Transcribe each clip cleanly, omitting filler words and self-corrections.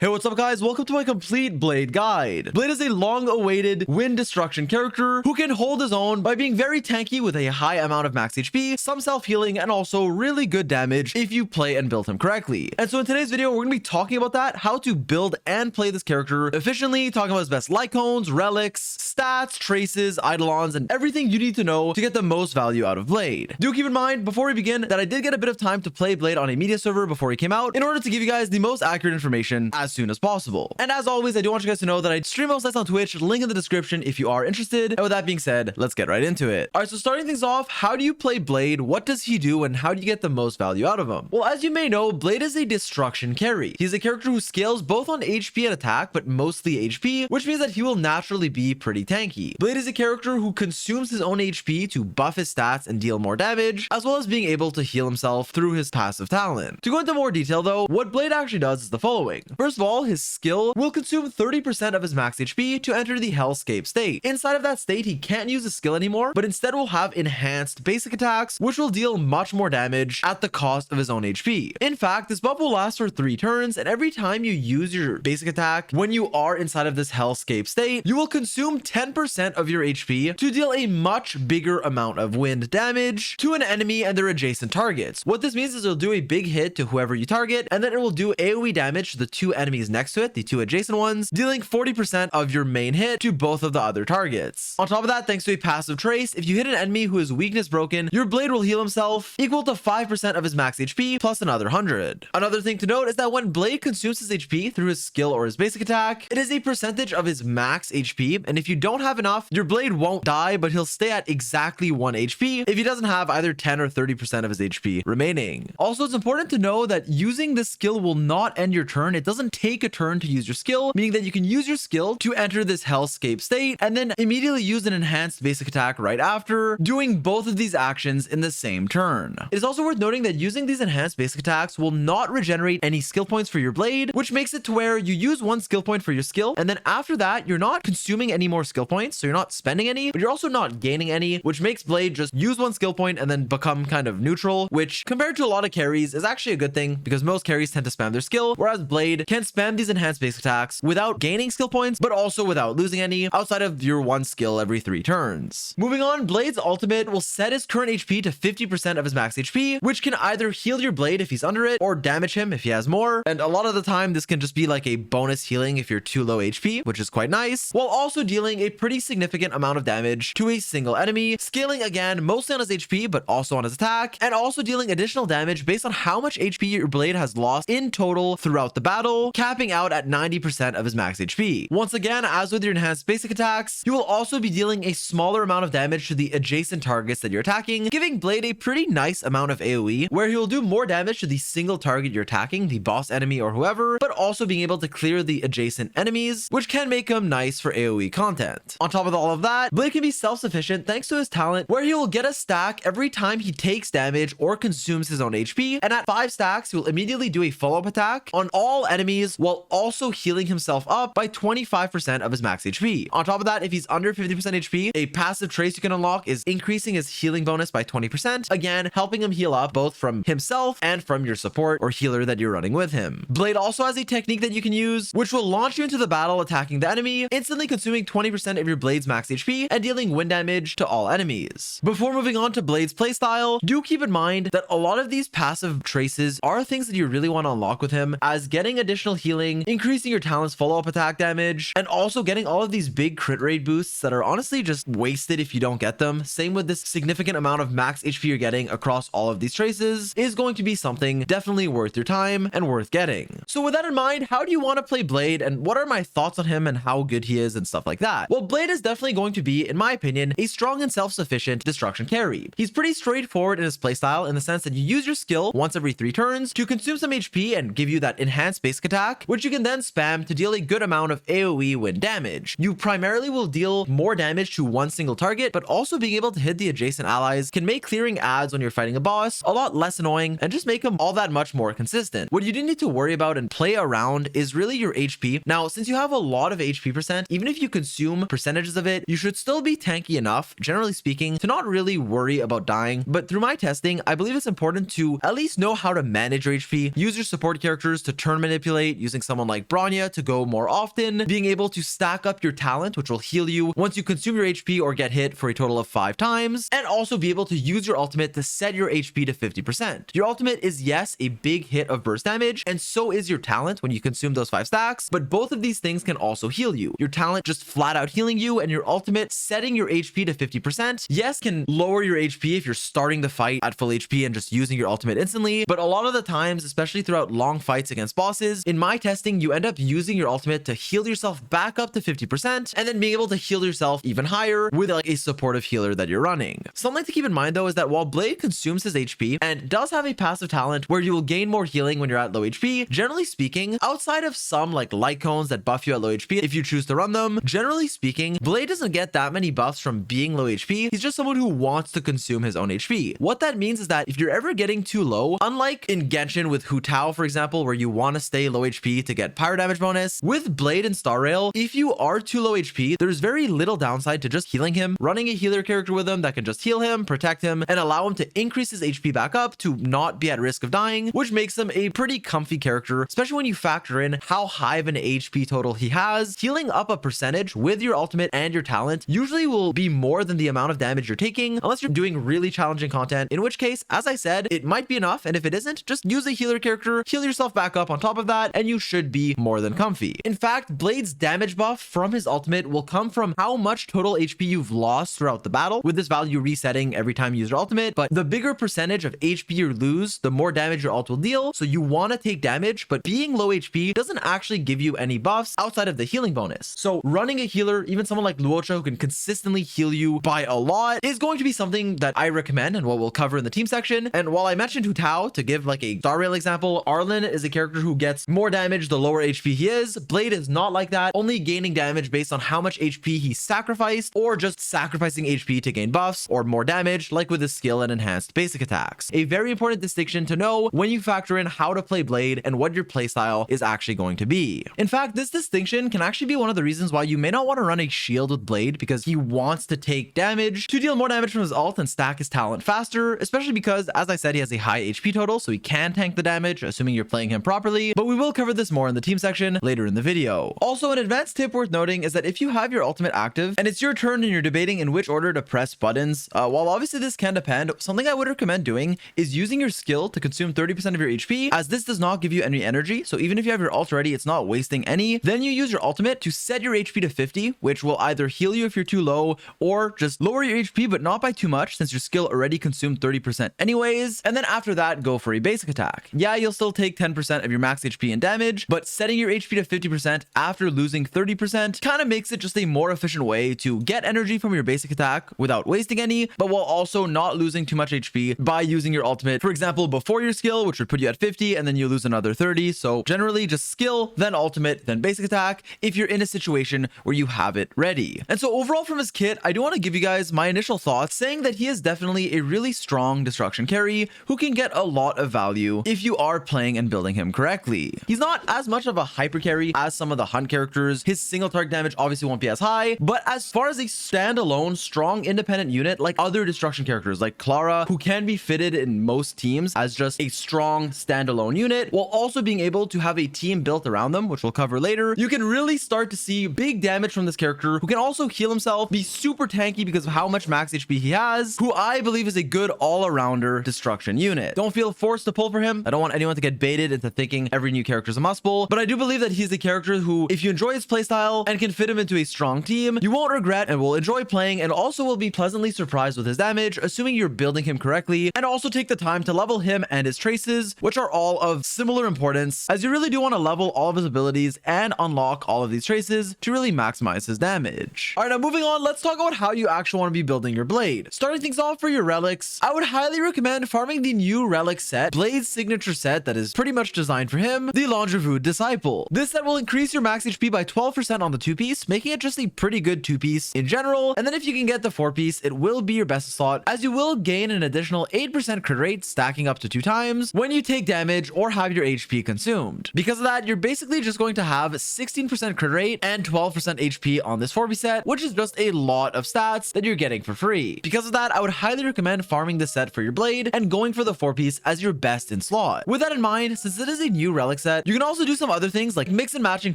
Hey, what's up guys? Welcome to my complete Blade guide. Blade is a long-awaited wind destruction character who can hold his own by being very tanky with a high amount of max HP, some self-healing, and also really good damage if you play and build him correctly. And so in today's video, we're going to be talking about that, how to build and play this character efficiently, talking about his best icons, relics, stats, traces, eidolons, and everything you need to know to get the most value out of Blade. Do keep in mind, before we begin, that I did get a bit of time to play Blade on a media server before he came out in order to give you guys the most accurate information as soon as possible. And as always, I do want you guys to know that I stream most nights on Twitch, link in the description if you are interested. And with that being said, let's get right into it. All right, so starting things off, how do you play Blade? What does he do? And how do you get the most value out of him? Well, as you may know, Blade is a destruction carry. He's a character who scales both on HP and attack, but mostly HP, which means that he will naturally be pretty tanky. Blade is a character who consumes his own HP to buff his stats and deal more damage, as well as being able to heal himself through his passive talent. To go into more detail though, what Blade actually does is the following. First of all, his skill will consume 30% of his max HP to enter the Hellscape state. Inside of that state, he can't use his skill anymore, but instead will have enhanced basic attacks, which will deal much more damage at the cost of his own HP. In fact, this buff will last for 3 turns, and every time you use your basic attack when you are inside of this Hellscape state, you will consume 10% of your HP to deal a much bigger amount of wind damage to an enemy and their adjacent targets. What this means is it'll do a big hit to whoever you target, and then it will do AoE damage to the 2 enemies next to it, the 2 adjacent ones, dealing 40% of your main hit to both of the other targets. On top of that, thanks to a passive trace, if you hit an enemy who is weakness broken, your Blade will heal himself equal to 5% of his max HP plus another 100. Another thing to note is that when Blade consumes his HP through his skill or his basic attack, it is a percentage of his max HP, and if you don't have enough, your Blade won't die, but he'll stay at exactly 1 HP if he doesn't have either 10 or 30% of his HP remaining. Also, it's important to know that using this skill will not end your turn. It doesn't take a turn to use your skill, meaning that you can use your skill to enter this Hellscape state and then immediately use an enhanced basic attack right after, doing both of these actions in the same turn. It is also worth noting that using these enhanced basic attacks will not regenerate any skill points for your Blade, which makes it to where you use 1 skill point for your skill, and then after that, you're not consuming any more skill points, so you're not spending any, but you're also not gaining any, which makes Blade just use 1 skill point and then become kind of neutral, which compared to a lot of carries is actually a good thing because most carries tend to spam their skill, whereas Blade can spam these enhanced basic attacks without gaining skill points, but also without losing any outside of your 1 skill every 3 turns. Moving on, Blade's ultimate will set his current HP to 50% of his max HP, which can either heal your Blade if he's under it or damage him if he has more. And a lot of the time, this can just be like a bonus healing if you're too low HP, which is quite nice, while also dealing a pretty significant amount of damage to a single enemy, scaling again mostly on his HP, but also on his attack, and also dealing additional damage based on how much HP your Blade has lost in total throughout the battle, capping out at 90% of his max HP. Once again, as with your enhanced basic attacks, you will also be dealing a smaller amount of damage to the adjacent targets that you're attacking, giving Blade a pretty nice amount of AoE, where he will do more damage to the single target you're attacking, the boss enemy or whoever, but also being able to clear the adjacent enemies, which can make him nice for AoE content. On top of all of that, Blade can be self-sufficient thanks to his talent, where he will get a stack every time he takes damage or consumes his own HP, and at 5 stacks, he will immediately do a follow-up attack on all enemies while also healing himself up by 25% of his max HP. On top of that, if he's under 50% HP, a passive trace you can unlock is increasing his healing bonus by 20%, again, helping him heal up both from himself and from your support or healer that you're running with him. Blade also has a technique that you can use, which will launch you into the battle attacking the enemy, instantly consuming 20% of your Blade's max HP and dealing wind damage to all enemies. Before moving on to Blade's playstyle, do keep in mind that a lot of these passive traces are things that you really want to unlock with him, as getting additional healing, increasing your talent's follow-up attack damage, and also getting all of these big crit rate boosts that are honestly just wasted if you don't get them. Same with this significant amount of max HP you're getting across all of these traces is going to be something definitely worth your time and worth getting. So with that in mind, how do you want to play Blade, and what are my thoughts on him and how good he is and stuff like that? Well, Blade is definitely going to be, in my opinion, a strong and self-sufficient destruction carry. He's pretty straightforward in his playstyle in the sense that you use your skill once every 3 turns to consume some HP and give you that enhanced basic attack, which you can then spam to deal a good amount of AoE wind damage. You primarily will deal more damage to 1 single target, but also being able to hit the adjacent allies can make clearing ads when you're fighting a boss a lot less annoying and just make them all that much more consistent. What you do need to worry about and play around is really your HP. Now, since you have a lot of HP percent, even if you consume percentages of it, you should still be tanky enough, generally speaking, to not really worry about dying. But through my testing, I believe it's important to at least know how to manage your HP, use your support characters to turn manipulate, late, using someone like Bronya to go more often, being able to stack up your talent, which will heal you once you consume your HP or get hit for a total of 5 times, and also be able to use your ultimate to set your HP to 50%. Your ultimate is, yes, a big hit of burst damage, and so is your talent when you consume those 5 stacks, but both of these things can also heal you. Your talent just flat out healing you, and your ultimate setting your HP to 50%, yes, can lower your HP if you're starting the fight at full HP and just using your ultimate instantly, but a lot of the times, especially throughout long fights against bosses, in my testing, you end up using your ultimate to heal yourself back up to 50%, and then being able to heal yourself even higher with like a supportive healer that you're running. Something to keep in mind though is that while Blade consumes his HP and does have a passive talent where you will gain more healing when you're at low HP, generally speaking, outside of some like light cones that buff you at low HP if you choose to run them, generally speaking, Blade doesn't get that many buffs from being low HP. He's just someone who wants to consume his own HP. What that means is that if you're ever getting too low, unlike in Genshin with Hu Tao, for example, where you want to stay low HP to get pyro damage bonus, with Blade and Star Rail, if you are too low HP, there's very little downside to just healing him, running a healer character with him that can just heal him, protect him, and allow him to increase his HP back up to not be at risk of dying, which makes him a pretty comfy character, especially when you factor in how high of an HP total he has. Healing up a percentage with your ultimate and your talent usually will be more than the amount of damage you're taking, unless you're doing really challenging content, in which case, as I said, it might be enough, and if it isn't, just use a healer character, heal yourself back up on top of that, and you should be more than comfy. In fact, Blade's damage buff from his ultimate will come from how much total HP you've lost throughout the battle, with this value resetting every time you use your ultimate, but the bigger percentage of HP you lose, the more damage your ult will deal, so you want to take damage, but being low HP doesn't actually give you any buffs outside of the healing bonus. So running a healer, even someone like Luocha who can consistently heal you by a lot, is going to be something that I recommend and what we'll cover in the team section. And while I mentioned Hu Tao to give like a Star Rail example, Arlen is a character who gets more damage the lower HP he is. Blade is not like that, only gaining damage based on how much HP he sacrificed, or just sacrificing HP to gain buffs or more damage, like with his skill and enhanced basic attacks. A very important distinction to know when you factor in how to play Blade and what your playstyle is actually going to be. In fact, this distinction can actually be one of the reasons why you may not want to run a shield with Blade, because he wants to take damage to deal more damage from his ult and stack his talent faster, especially because, as I said, he has a high HP total, so he can tank the damage, assuming you're playing him properly, but we will cover this more in the team section later in the video. Also, an advanced tip worth noting is that if you have your ultimate active and it's your turn and you're debating in which order to press buttons, while obviously this can depend, something I would recommend doing is using your skill to consume 30% of your HP, as this does not give you any energy, so even if you have your ult ready, it's not wasting any. Then you use your ultimate to set your HP to 50, which will either heal you if you're too low, or just lower your HP, but not by too much, since your skill already consumed 30% anyways. And then after that, go for a basic attack. Yeah, you'll still take 10% of your max HP in damage, but setting your HP to 50% after losing 30% kind of makes it just a more efficient way to get energy from your basic attack without wasting any, but while also not losing too much HP by using your ultimate, for example, before your skill, which would put you at 50, and then you lose another 30. So generally just skill, then ultimate, then basic attack, if you're in a situation where you have it ready. And so overall from his kit, I do want to give you guys my initial thoughts, saying that he is definitely a really strong destruction carry who can get a lot of value if you are playing and building him correctly. He's not as much of a hyper carry as some of the hunt characters. His single target damage obviously won't be as high, but as far as a standalone strong independent unit like other destruction characters like Clara, who can be fitted in most teams as just a strong standalone unit, while also being able to have a team built around them, which we'll cover later, you can really start to see big damage from this character, who can also heal himself, be super tanky because of how much max HP he has, who I believe is a good all-arounder destruction unit. Don't feel forced to pull for him. I don't want anyone to get baited into thinking every new character is a must pull, but I do believe that he's a character who, if you enjoy his playstyle and can fit him into a strong team, you won't regret and will enjoy playing, and also will be pleasantly surprised with his damage, assuming you're building him correctly, and also take the time to level him and his traces, which are all of similar importance, as you really do want to level all of his abilities and unlock all of these traces to really maximize his damage. All right, now moving on, let's talk about how you actually want to be building your Blade. Starting things off for your relics, I would highly recommend farming the new relic set, Blade's signature set that is pretty much designed for him, the Longevue Disciple. This set will increase your max HP by 12% on the 2-piece, making it just a pretty good 2-piece in general, and then if you can get the 4-piece, it will be your best slot, as you will gain an additional 8% crit rate, stacking up to 2 times when you take damage or have your HP consumed. Because of that, you're basically just going to have 16% crit rate and 12% HP on this 4-piece set, which is just a lot of stats that you're getting for free. Because of that, I would highly recommend farming this set for your Blade and going for the 4-piece as your best in slot. With that in mind, since it is a new relic set, set. You can also do some other things like mix and matching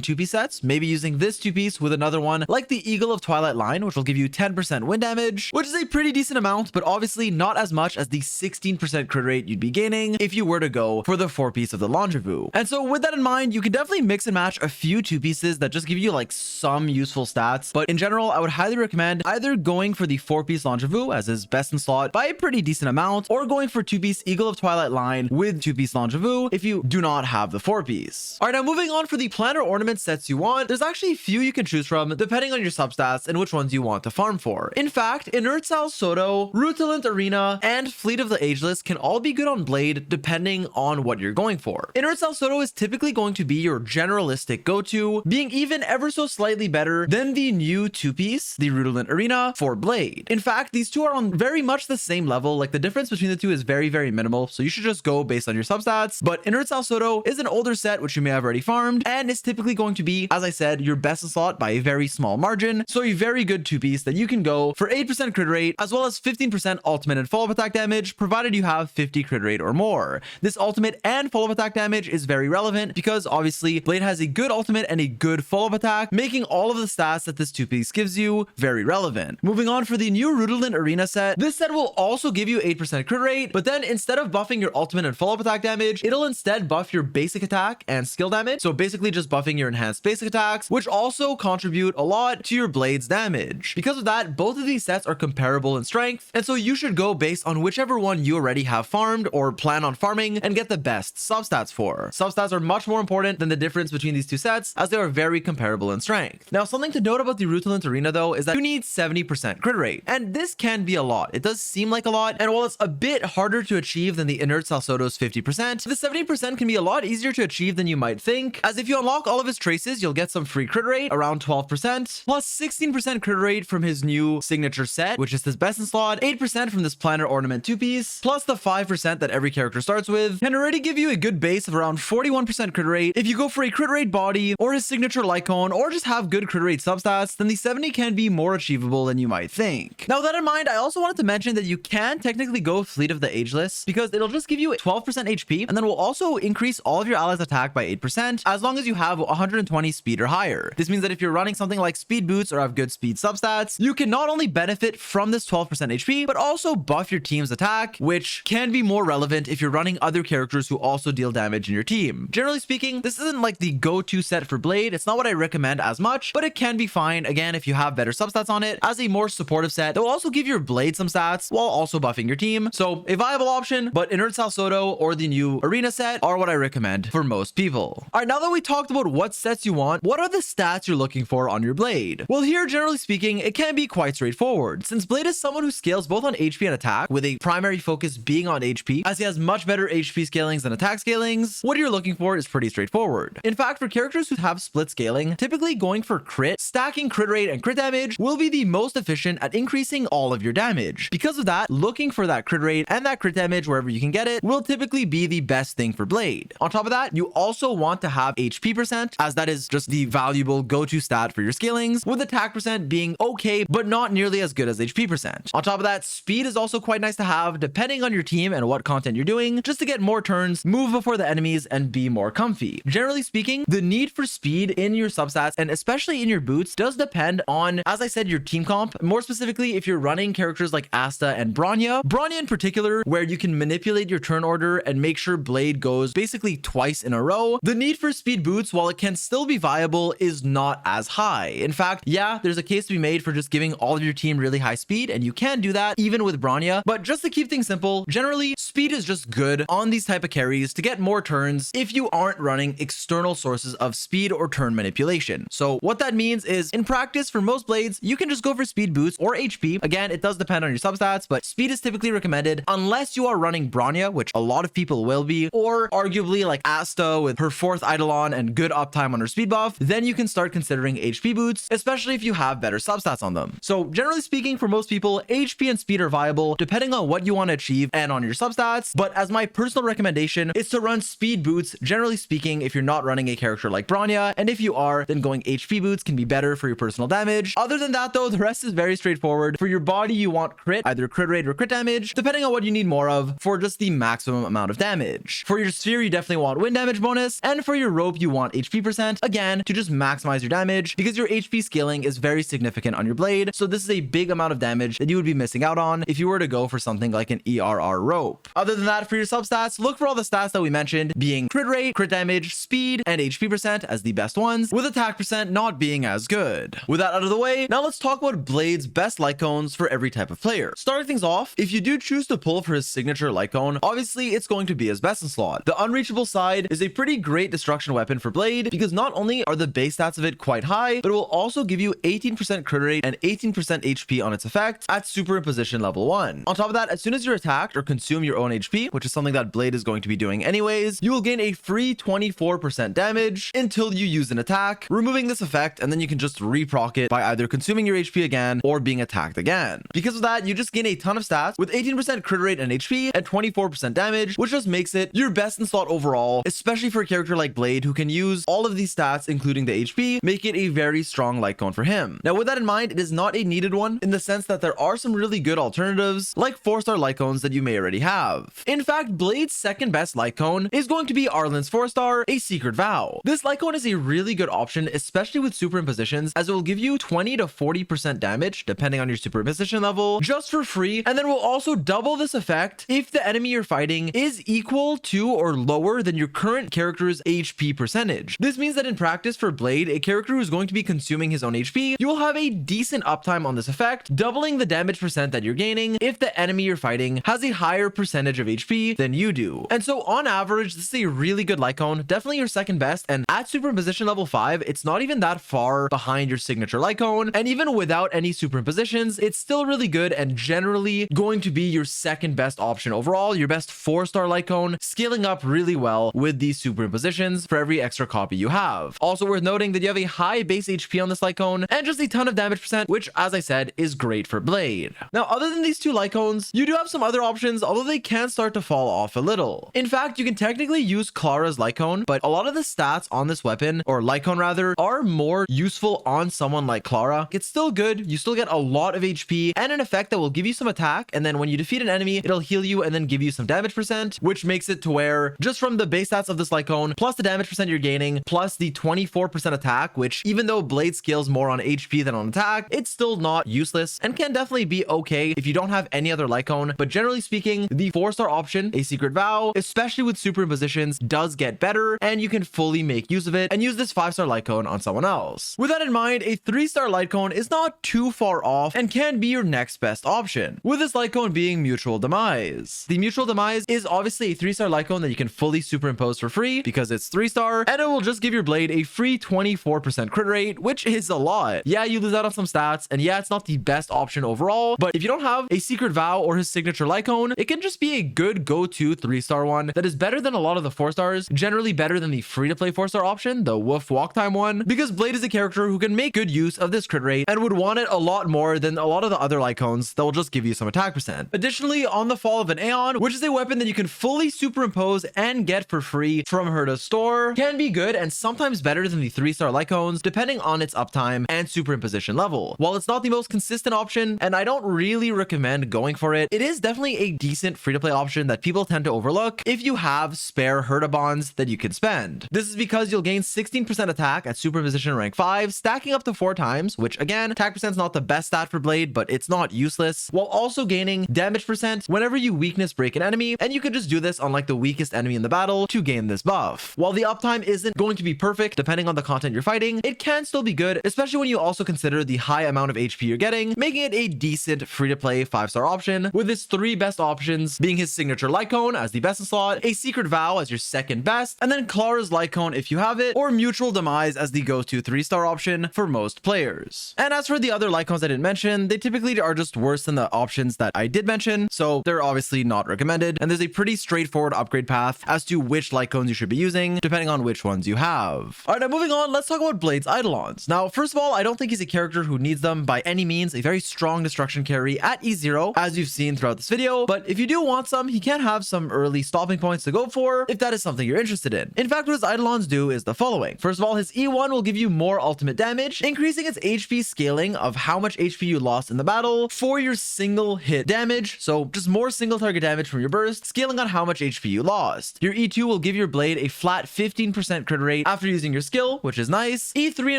two-piece sets, maybe using this two-piece with another one like the Eagle of Twilight line, which will give you 10% wind damage, which is a pretty decent amount, but obviously not as much as the 16% crit rate you'd be gaining if you were to go for the 4-piece of the Longevue. And so with that in mind, you can definitely mix and match a few two-pieces that just give you like some useful stats, but in general, I would highly recommend either going for the 4-piece Longevue as is best in slot by a pretty decent amount, or going for 2-piece Eagle of Twilight line with 2-piece Longevue if you do not have the 4-piece. All right, now moving on for the Planar Ornament sets you want, there's actually a few you can choose from depending on your substats and which ones you want to farm for. In fact, Inert Sal Soto, Rutilant Arena, and Fleet of the Ageless can all be good on Blade depending on what you're going for. Inert Sal Soto is typically going to be your generalistic go-to, being even ever so slightly better than the new 2-piece, the Rutilant Arena, for Blade. In fact, these two are on very much the same level, like the difference between the two is very, very minimal, so you should just go based on your substats. But Inert Sal Soto is an older set which you may have already farmed, and is typically going to be, as I said, your best in slot by a very small margin, so a very good 2-piece that you can go for 8% crit rate as well as 15% ultimate and follow-up attack damage, provided you have 50 crit rate or more. This ultimate and follow-up attack damage is very relevant because obviously Blade has a good ultimate and a good follow-up attack, making all of the stats that this 2-piece gives you very relevant. Moving on for the new Rutilant Arena set, this set will also give you 8% crit rate, but then instead of buffing your ultimate and follow-up attack damage, it'll instead buff your basic attack and skill damage, so basically just buffing your enhanced basic attacks, which also contribute a lot to your Blade's damage. Because of that, both of these sets are comparable in strength, and so you should go based on whichever one you already have farmed or plan on farming and get the best substats for. Substats are much more important than the difference between these two sets, as they are very comparable in strength. Now, something to note about the Rutilant Arena though is that you need 70% crit rate, and this can be a lot. It does seem like a lot, and while it's a bit harder to achieve than the Inert Sal Soto's 50%, the 70% can be a lot easier to achieve than you might think, as if you unlock all of his traces, you'll get some free crit rate, around 12%, plus 16% crit rate from his new signature set, which is his best in slot, 8% from this Planar Ornament 2-piece, plus the 5% that every character starts with, can already give you a good base of around 41% crit rate. If you go for a crit rate body, or his signature Lycone, or just have good crit rate substats, then the 70 can be more achievable than you might think. Now, with that in mind, I also wanted to mention that you can technically go Fleet of the Ageless, because it'll just give you 12% HP, and then will also increase all of your allies' attack by 8%, as long as you have 120 speed or higher. This means that if you're running something like speed boots or have good speed substats, you can not only benefit from this 12% HP, but also buff your team's attack, which can be more relevant if you're running other characters who also deal damage in your team. Generally speaking, this isn't like the go-to set for Blade. It's not what I recommend as much, but it can be fine, again, if you have better substats on it, as a more supportive set that will also give your Blade some stats while also buffing your team. So a viable option, but Inert Sal Soto or the new Arena set are what I recommend for most people. All right, now that we talked about what sets you want, what are the stats you're looking for on your Blade? Well, here, generally speaking, it can be quite straightforward, since Blade is someone who scales both on HP and attack, with a primary focus being on HP, as he has much better HP scalings than attack scalings. What you're looking for is pretty straightforward. In fact, for characters who have split scaling, typically going for crit, stacking crit rate and crit damage will be the most efficient at increasing all of your damage. Because of that, looking for that crit rate and that crit damage wherever you can get it will typically be the best thing for Blade. On top of that, you also want to have HP percent, as that is just the valuable go-to stat for your scalings, with attack percent being okay, but not nearly as good as HP percent. On top of that, speed is also quite nice to have, depending on your team and what content you're doing, just to get more turns, move before the enemies, and be more comfy. Generally speaking, the need for speed in your substats, and especially in your boots, does depend on, as I said, your team comp. More specifically, if you're running characters like Asta and Bronya in particular, where you can manipulate your turn order and make sure Blade goes basically twice in a row, the need for speed boots, while it can still be viable, is not as high. In fact, yeah, there's a case to be made for just giving all of your team really high speed, and you can do that even with Bronya, but just to keep things simple, generally, speed is just good on these type of carries to get more turns if you aren't running external sources of speed or turn manipulation. So what that means is, in practice, for most Blades, you can just go for speed boots or HP. Again, it does depend on your substats, but speed is typically recommended unless you are running Bronya, which a lot of people will be, or arguably like Asta with her 4th Eidolon and good uptime on her speed buff. Then you can start considering HP boots, especially if you have better substats on them. So generally speaking, for most people, HP and speed are viable depending on what you want to achieve and on your substats, but as my personal recommendation is to run speed boots, generally speaking, if you're not running a character like Bronya, and if you are, then going HP boots can be better for your personal damage. Other than that though, the rest is very straightforward. For your body, you want crit, either crit rate or crit damage, depending on what you need more of, for just the maximum amount of damage. For your sphere, you definitely want wind damage damage bonus, and for your rope you want HP percent, again, to just maximize your damage because your HP scaling is very significant on your blade, so this is a big amount of damage that you would be missing out on if you were to go for something like an ERR rope. Other than that, for your substats, look for all the stats that we mentioned, being crit rate, crit damage, speed, and HP percent as the best ones, with attack percent not being as good. With that out of the way, now let's talk about Blade's best light cones for every type of player. Starting things off, if you do choose to pull for his signature light cone, obviously it's going to be his best in slot. The unreachable side is a pretty great destruction weapon for Blade because not only are the base stats of it quite high, but it will also give you 18% crit rate and 18% HP on its effect at superimposition level 1. On top of that, as soon as you're attacked or consume your own HP, which is something that Blade is going to be doing anyways, you will gain a free 24% damage until you use an attack, removing this effect, and then you can just reproc it by either consuming your HP again or being attacked again. Because of that, you just gain a ton of stats with 18% crit rate and HP and 24% damage, which just makes it your best in slot overall, especially for a character like Blade who can use all of these stats, including the HP, make it a very strong light cone for him. Now, with that in mind, it is not a needed one in the sense that there are some really good alternatives like 4-star light cones that you may already have. In fact, Blade's second best light cone is going to be Arlen's 4-star, a Secret Vow. This light cone is a really good option, especially with superimpositions, as it will give you 20 to 40% damage depending on your superimposition level just for free, and then will also double this effect if the enemy you're fighting is equal to or lower than your current character's HP percentage. This means that in practice for Blade, a character who's going to be consuming his own HP, you will have a decent uptime on this effect, doubling the damage percent that you're gaining if the enemy you're fighting has a higher percentage of HP than you do. And so on average, this is a really good light cone, definitely your second best, and at superimposition level 5, it's not even that far behind your signature light cone, and even without any superimpositions, it's still really good and generally going to be your second best option overall, your best 4-star light cone, scaling up really well with these superimpositions for every extra copy you have. Also worth noting that you have a high base HP on this light cone and just a ton of damage percent, which, as I said, is great for Blade. Now, other than these two light cones, you do have some other options, although they can start to fall off a little. In fact, you can technically use Clara's light cone, but a lot of the stats on this weapon, or light cone rather, are more useful on someone like Clara. It's still good, you still get a lot of HP and an effect that will give you some attack, and then when you defeat an enemy, it'll heal you and then give you some damage percent, which makes it to where just from the base stats of this light cone, plus the damage percent you're gaining, plus the 24% attack, which even though Blade scales more on HP than on attack, it's still not useless and can definitely be okay if you don't have any other light cone. But generally speaking, the 4-star option, a Secret Vow, especially with superimpositions, does get better and you can fully make use of it and use this 5-star light cone on someone else. With that in mind, a 3-star light cone is not too far off and can be your next best option, with this light cone being Mutual Demise. The Mutual Demise is obviously a 3-star light cone that you can fully superimpose for free because it's 3-star, and it will just give your blade a free 24% crit rate, which is a lot. Yeah, you lose out on some stats, and yeah, it's not the best option overall, but if you don't have a Secret Vow or his signature light cone, it can just be a good go-to 3-star one that is better than a lot of the 4-stars, generally better than the free-to-play 4-star option, the Woof Walk Time one, because Blade is a character who can make good use of this crit rate and would want it a lot more than a lot of the other light cones that will just give you some attack percent. Additionally, on the Fall of an Aeon, which is a weapon that you can fully superimpose and get for free from Herta's store, can be good and sometimes better than the 3-star light cones, depending on its uptime and superimposition level. While it's not the most consistent option, and I don't really recommend going for it, it is definitely a decent free-to-play option that people tend to overlook if you have spare Herta bonds that you can spend. This is because you'll gain 16% attack at superimposition rank 5, stacking up to 4 times, which again, attack percent is not the best stat for Blade, but it's not useless, while also gaining damage percent whenever you weakness break an enemy, and you can just do this on like the weakest enemy in the battle to gain this buff. While the uptime isn't going to be perfect depending on the content you're fighting, it can still be good, especially when you also consider the high amount of HP you're getting, making it a decent free-to-play 5-star option, with his 3 best options being his signature light cone as the best in slot, a Secret Vow as your second best, and then Clara's light cone if you have it, or Mutual Demise as the go-to 3-star option for most players. And as for the other light cones I didn't mention, they typically are just worse than the options that I did mention, so they're obviously not recommended, and there's a pretty straightforward upgrade path as to which light cones you should be using, depending on which ones you have. Alright, now moving on, let's talk about Blade's Eidolons. Now, first of all, I don't think he's a character who needs them by any means, a very strong destruction carry at E0, as you've seen throughout this video, but if you do want some, he can have some early stopping points to go for if that is something you're interested in. In fact, what his Eidolons do is the following. First of all, his E1 will give you more ultimate damage, increasing its HP scaling of how much HP you lost in the battle for your single hit damage, so just more single target damage from your burst, scaling on how much HP you lost. Your E2 will give your your blade a flat 15% crit rate after using your skill, which is nice. E3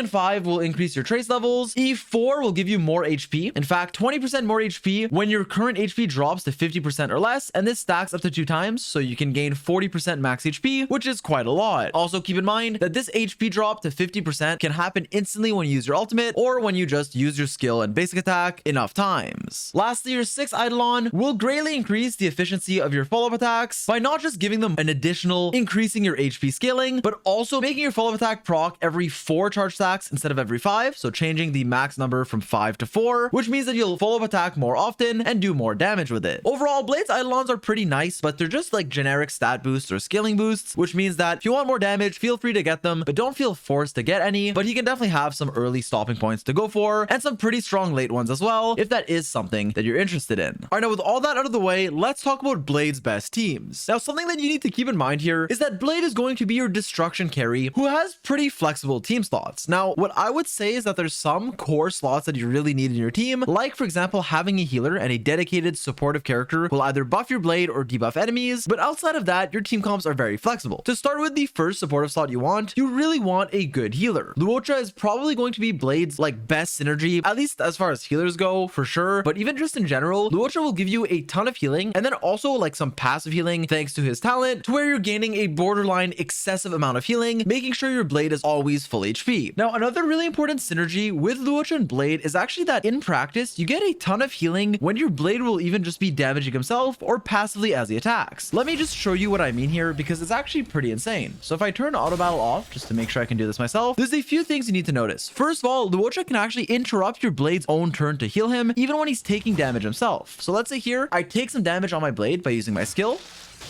and 5 will increase your trace levels. E4 will give you more HP. In fact, 20% more HP when your current HP drops to 50% or less, and this stacks up to 2 times, so you can gain 40% max HP, which is quite a lot. Also, keep in mind that this HP drop to 50% can happen instantly when you use your ultimate, or when you just use your skill and basic attack enough times. Lastly, your 6th Eidolon will greatly increase the efficiency of your follow-up attacks by not just giving them an additional increasing your HP scaling, but also making your follow-up attack proc every 4 charge stacks instead of every 5, so changing the max number from 5 to 4, which means that you'll follow-up attack more often and do more damage with it. Overall, Blade's Eidolons are pretty nice, but they're just like generic stat boosts or scaling boosts, which means that if you want more damage, feel free to get them, but don't feel forced to get any. But he can definitely have some early stopping points to go for, and some pretty strong late ones as well, if that is something that you're interested in. All right, now with all that out of the way, let's talk about Blade's best teams. Now, something that you need to keep in mind here is that Blade is going to be your destruction carry who has pretty flexible team slots. Now, what I would say is that there's some core slots that you really need in your team, like for example, having a healer and a dedicated supportive character who will either buff your blade or debuff enemies, but outside of that, your team comps are very flexible. To start with the first supportive slot you want, you really want a good healer. Luocha is probably going to be Blade's like best synergy, at least as far as healers go, for sure, but even just in general, Luocha will give you a ton of healing, and then also like some passive healing thanks to his talent, to where you're gaining a borderline excessive amount of healing, making sure your blade is always full HP. Now, another really important synergy with Luocha and Blade is actually that in practice, you get a ton of healing when your blade will even just be damaging himself or passively as he attacks. Let me just show you what I mean here, because it's actually pretty insane. So if I turn auto battle off, just to make sure I can do this myself, there's a few things you need to notice. First of all, Luocha can actually interrupt your blade's own turn to heal him, even when he's taking damage himself. So let's say here, I take some damage on my blade by using my skill.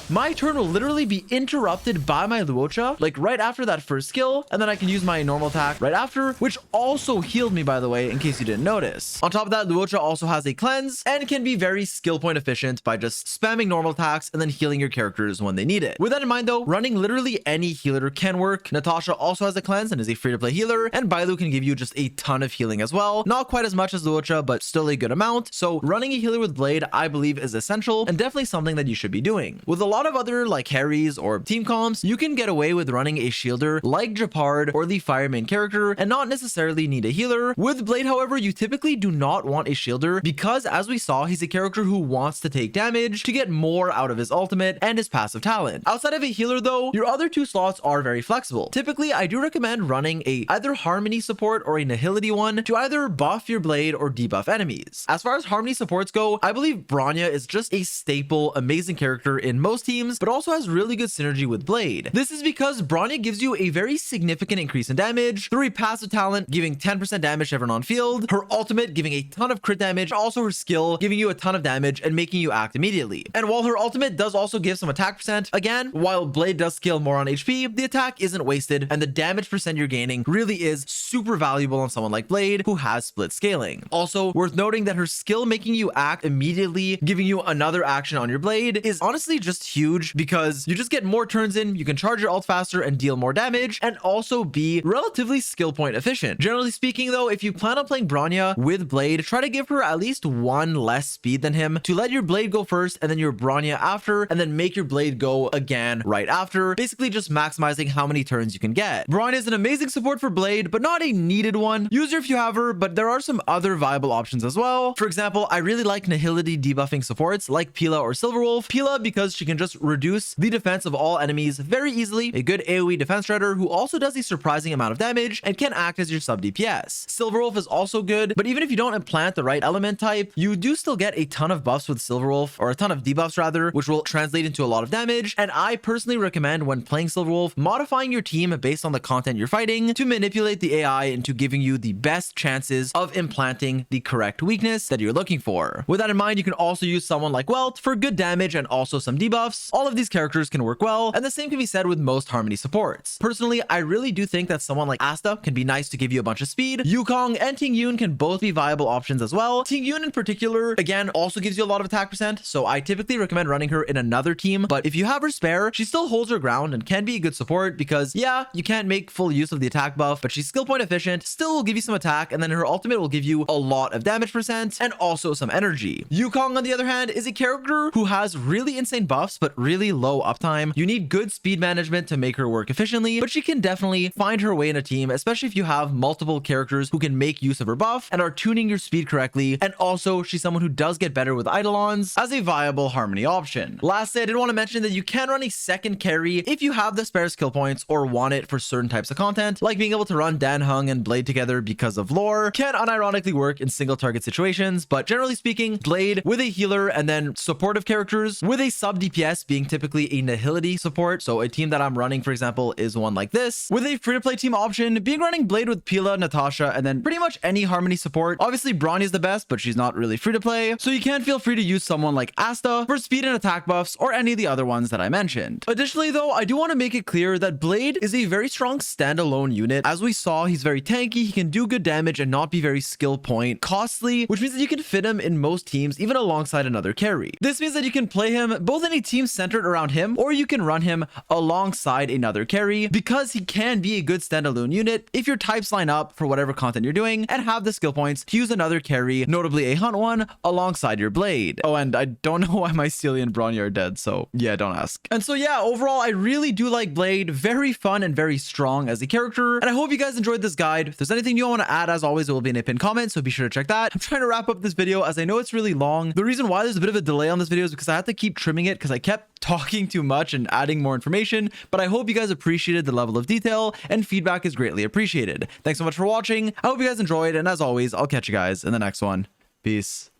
My turn will literally be interrupted by my Luocha, like right after that first skill, and then I can use my normal attack right after, which also healed me, by the way, in case you didn't notice. On top of that, Luocha also has a cleanse and can be very skill point efficient by just spamming normal attacks and then healing your characters when they need it. With that in mind though, running literally any healer can work. Natasha also has a cleanse and is a free-to-play healer, and Bailu can give you just a ton of healing as well. Not quite as much as Luocha, but still a good amount. So running a healer with Blade, I believe, is essential and definitely something that you should be doing. With a lot of other like carries or team comps, you can get away with running a shielder like Japard or the fire main character and not necessarily need a healer. With Blade, however, you typically do not want a shielder because, as we saw, he's a character who wants to take damage to get more out of his ultimate and his passive talent. Outside of a healer though, your other 2 slots are very flexible. Typically, I do recommend running a either Harmony support or a Nihility one to either buff your blade or debuff enemies. As far as Harmony supports go, I believe Bronya is just a staple, amazing character in most teams, but also has really good synergy with Blade. This is because Bronya gives you a very significant increase in damage through a passive talent giving 10% damage to everyone on field, her ultimate giving a ton of crit damage, also her skill giving you a ton of damage and making you act immediately. And while her ultimate does also give some attack percent, again, while Blade does scale more on HP, the attack isn't wasted and the damage percent you're gaining really is super valuable on someone like Blade who has split scaling. Also, worth noting that her skill making you act immediately, giving you another action on your blade, is honestly just huge because you just get more turns in, you can charge your ult faster and deal more damage, and also be relatively skill point efficient. Generally speaking though, if you plan on playing Bronya with Blade, try to give her at least 1 less speed than him to let your blade go first and then your Bronya after, and then make your blade go again right after, basically just maximizing how many turns you can get. Bronya is an amazing support for Blade, but not a needed one. Use her if you have her, but there are some other viable options as well. For example, I really like Nihility debuffing supports like Pila or Silverwolf. Pila because she can just reduce the defense of all enemies very easily, a good AoE defense shredder who also does a surprising amount of damage and can act as your sub DPS. Silverwolf is also good, but even if you don't implant the right element type, you do still get a ton of buffs with Silverwolf, or a ton of debuffs rather, which will translate into a lot of damage. And I personally recommend when playing Silverwolf, modifying your team based on the content you're fighting to manipulate the AI into giving you the best chances of implanting the correct weakness that you're looking for. With that in mind, you can also use someone like Welt for good damage and also some debuffs. All of these characters can work well, and the same can be said with most Harmony supports. Personally, I really do think that someone like Asta can be nice to give you a bunch of speed. Yukong and Ting Yun can both be viable options as well. Ting Yun in particular, again, also gives you a lot of attack percent, so I typically recommend running her in another team, but if you have her spare, she still holds her ground and can be a good support because, yeah, you can't make full use of the attack buff, but she's skill point efficient, still will give you some attack, and then her ultimate will give you a lot of damage percent and also some energy. Yukong, on the other hand, is a character who has really insane buffs buffs, but really low uptime. You need good speed management to make her work efficiently, but she can definitely find her way in a team, especially if you have multiple characters who can make use of her buff and are tuning your speed correctly. And also, she's someone who does get better with Eidolons as a viable harmony option. Lastly, I did want to mention that you can run a second carry if you have the spare skill points or want it for certain types of content, like being able to run Dan Hung and Blade together because of lore can unironically work in single target situations. But generally speaking, Blade with a healer and then supportive characters with a sub DPS being typically a nihility support. So a team that I'm running, for example, is one like this, with a free-to-play team option being running Blade with Pila, Natasha, and then pretty much any harmony support. Obviously, Bronny is the best, but she's not really free-to-play, so you can feel free to use someone like Asta for speed and attack buffs or any of the other ones that I mentioned. Additionally, though, I do want to make it clear that Blade is a very strong standalone unit. As we saw, he's very tanky, he can do good damage and not be very skill point costly, which means that you can fit him in most teams, even alongside another carry. This means that you can play him both in a team centered around him, or you can run him alongside another carry, because he can be a good standalone unit if your types line up for whatever content you're doing and have the skill points to use another carry, notably a hunt one, alongside your Blade. Oh, and I don't know why my Celia and Bronny are dead, so yeah, don't ask. And so yeah, overall, I really do like Blade. Very fun and very strong as a character, and I hope you guys enjoyed this guide. If there's anything you want to add, as always, it will be in a pinned comment, so be sure to check that. I'm trying to wrap up this video as I know it's really long. The reason why there's a bit of a delay on this video is because I had to keep trimming it because I kept talking too much and adding more information, but I hope you guys appreciated the level of detail, and feedback is greatly appreciated. Thanks so much for watching. I hope you guys enjoyed, and as always, I'll catch you guys in the next one. Peace.